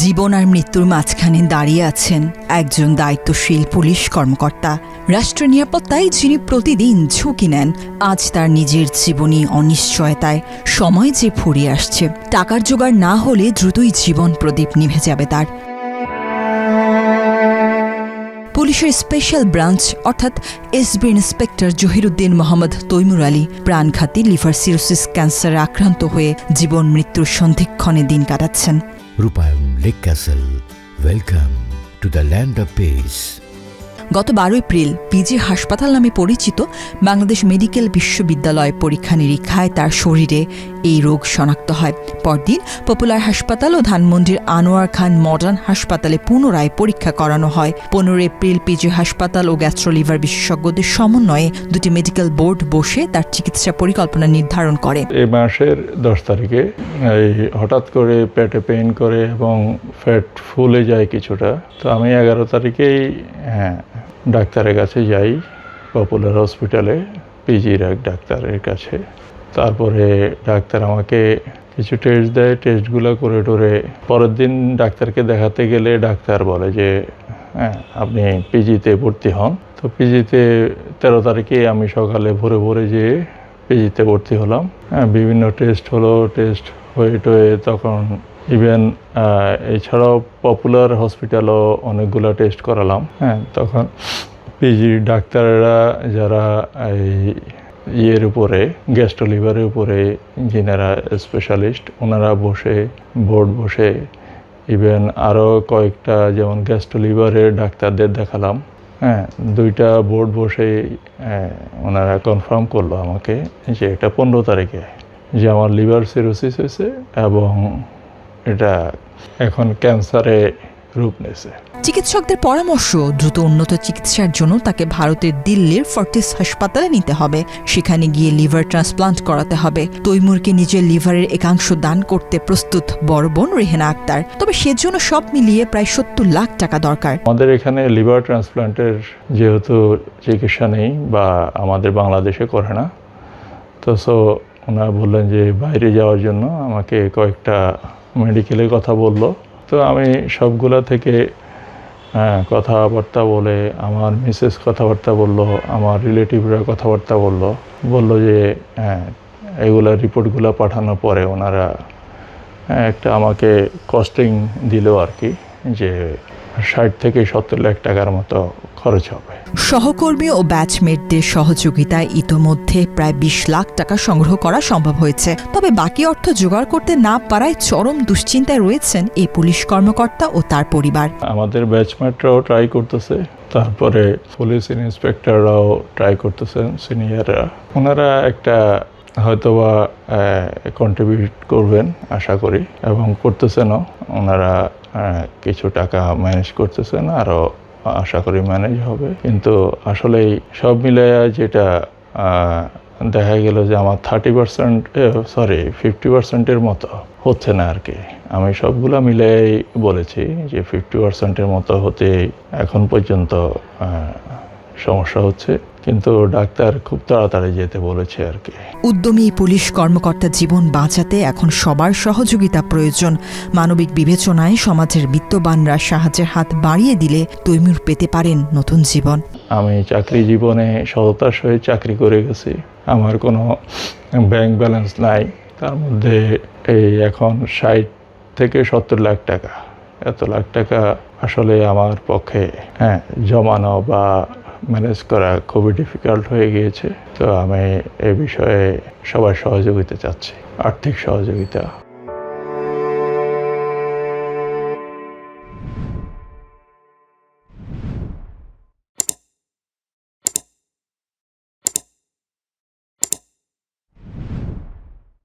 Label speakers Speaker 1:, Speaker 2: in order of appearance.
Speaker 1: জীবন আর মৃত্যুর মাঝখানে দাঁড়িয়ে আছেন একজন দায়িত্বশীল পুলিশ কর্মকর্তা। রাষ্ট্র নিরাপত্তায় যিনি প্রতিদিন ঝুঁকি নেন, আজ তার নিজের জীবনী অনিশ্চয়তায়। সময় যে ফুরিয়ে আসছে, টাকার জোগাড় না হলে দ্রুতই জীবন প্রদীপ নিভে যাবে তার। পুলিশের স্পেশাল ব্রাঞ্চ অর্থাৎ এসবি ইন্সপেক্টর জহিরুদ্দিন মোহাম্মদ তৈমুর আলী প্রাণঘাতী লিভার সিরোসিস ক্যান্সারে আক্রান্ত হয়ে জীবন মৃত্যুর সন্ধিক্ষণে দিন কাটাচ্ছেন।
Speaker 2: রূপায়ণ lake castle, welcome to the land of piece.
Speaker 1: গত 12 এপ্রিল পিজি হাসপাতাল নামে পরিচিত বাংলাদেশ মেডিকেল বিশ্ববিদ্যালয় পরীক্ষা নিরীক্ষায় তার শরীরে এই রোগ শনাক্ত হয়। পরদিন পপুলার হাসপাতাল ও ধানমন্ডির আনোয়ার খান মডার্ন হাসপাতালে পুনরায় পরীক্ষা করানো হয়। 15 এপ্রিল পিজি হাসপাতাল ও গ্যাস্ট্রোলিভার বিশেষজ্ঞদের সমন্বয়ে দুটি মেডিকেল বোর্ড বসে তার চিকিৎসা পরিকল্পনা নির্ধারণ করে।
Speaker 3: এই মাসের 10 তারিখে হঠাৎ করে পেটে পেইন করে এবং ফ্যাট ফুলে যায় কিছুটা। তো আমি 11 তারিখেই ডাক্তারের কাছে যাই, পপুলার হসপিটালে পিজির এক ডাক্তারের কাছে। তারপরে ডাক্তার আমাকে কিছু টেস্ট দেয়, টেস্টগুলো করে টোরে পরের দিন ডাক্তারকে দেখাতে গেলে ডাক্তার বলে যে আপনি পিজিতে ভর্তি হন। তো পিজিতে 13 তারিখে আমি সকালে ভোরে ভোরে যেয়ে পিজিতে ভর্তি হলাম। বিভিন্ন টেস্ট হলো, টেস্ট হয়ে টোয়ে তখন ইভেন এছাড়াও পপুলার হসপিটালও অনেকগুলো টেস্ট করালাম। তখন পিজির ডাক্তাররা যারা এই উপরে গ্যাস্ট্রোলিভারের উপরে যিনারা স্পেশালিস্ট, ওনারা বসে বোর্ড বসে ইভেন আরও কয়েকটা যেমন গ্যাস্ট্রোলিভারের ডাক্তারদের দেখালাম। 2টা বোর্ড বসে ওনারা কনফার্ম করলো আমাকে যে এটা 15 তারিখে যে আমার লিভার সিরোসিস হয়েছে এবং এটা এখন ক্যান্সারে রূপ নিয়েছে।
Speaker 1: চিকিৎসকদের পরামর্শ, দ্রুত উন্নত চিকিৎসার জন্য তাকে ভারতের দিল্লির ফর্টিস হাসপাতালে নিতে হবে। সেখানে গিয়ে লিভার ট্রান্সপ্লান্ট করাতে হবে। তৈমুরকে নিজের লিভারের একাংশ দান করতে প্রস্তুত বড় বোন রেহেনা আক্তার। তবে সেজন্য সব মিলিয়ে প্রায় 70 লাখ টাকা দরকার।
Speaker 3: আমাদের এখানে লিভার ট্রান্সপ্লান্টের যেহেতু চিকিৎসা নেই বা আমাদের বাংলাদেশে করে না, তো ওনারা বললেন যে বাইরে যাওয়ার জন্য আমাকে কয়েকটা মেডিকেলের কথা বললো। তো আমি সবগুলা থেকে কথাবার্তা বলে, আমার মিসেস কথাবার্তা বললো, আমার রিলেটিভরা কথাবার্তা বললো যে এগুলা রিপোর্টগুলো পাঠানোর পরে ওনারা একটা আমাকে কস্টিং দিল আর কি, যে 60 থেকে 70 লাখ টাকার মতো খরচ হবে।
Speaker 1: সহকর্মী ও ব্যাচমেটদের সহযোগিতায় ইতোমধ্যে প্রায় 20 লাখ টাকা সংগ্রহ করা সম্ভব হয়েছে। তবে বাকি অর্থ জোগাড় করতে না পারায় চরম দুশ্চিন্তায় রয়েছেন এই পুলিশ কর্মকর্তা ও তার পরিবার।
Speaker 3: আমাদের ব্যাচমেটরাও ট্রাই করতেছে, তারপরে পুলিশ ইন্সপেক্টররাও ট্রাই করতেছেন, সিনিয়ররা। ওনারা একটা হয়তোবা কন্ট্রিবিউট করবেন আশা করি, এবং করতেছেনও। ওনারা কিছু টাকা ম্যানেজ করতেছেন, আরও আশা করি ম্যানেজ হবে। কিন্তু আসলেই সব মিলাইয়া যেটা দেখা গেল যে আমার 50%-এর মতো হচ্ছে না আর কি। আমি সবগুলা মিলাই বলেছি যে 50%-এর মতো হতে এখন পর্যন্ত সমস্যা হচ্ছে, কিন্তু ডাক্তার খুব তাড়াতাড়ি যেতে বলেছে আর কি।
Speaker 1: উদ্যমী পুলিশ কর্মকর্তা জীবন বাঁচাতে এখন সবার সহযোগিতা প্রয়োজন। মানবিক বিবেচনায় সমাজের বিত্তবানরা সাহায্যের হাত বাড়িয়ে দিলে তৈমুর পেতে পারেন নতুন জীবন।
Speaker 3: আমি চাকরি জীবনে সততার সহিত চাকরি করে গেছি। আমার কোনো ব্যাংক ব্যালেন্স নাই, তার মধ্যে এই এখন 60 থেকে 70 লাখ টাকা, এত লাখ টাকা আসলে আমার পক্ষে জমানো বা ম্যানেজ করা খুবই ডিফিকাল্ট হয়ে গিয়েছে। তো আমি এ বিষয়ে সবার সহযোগিতা চাচ্ছি, আর্থিক সহযোগিতা।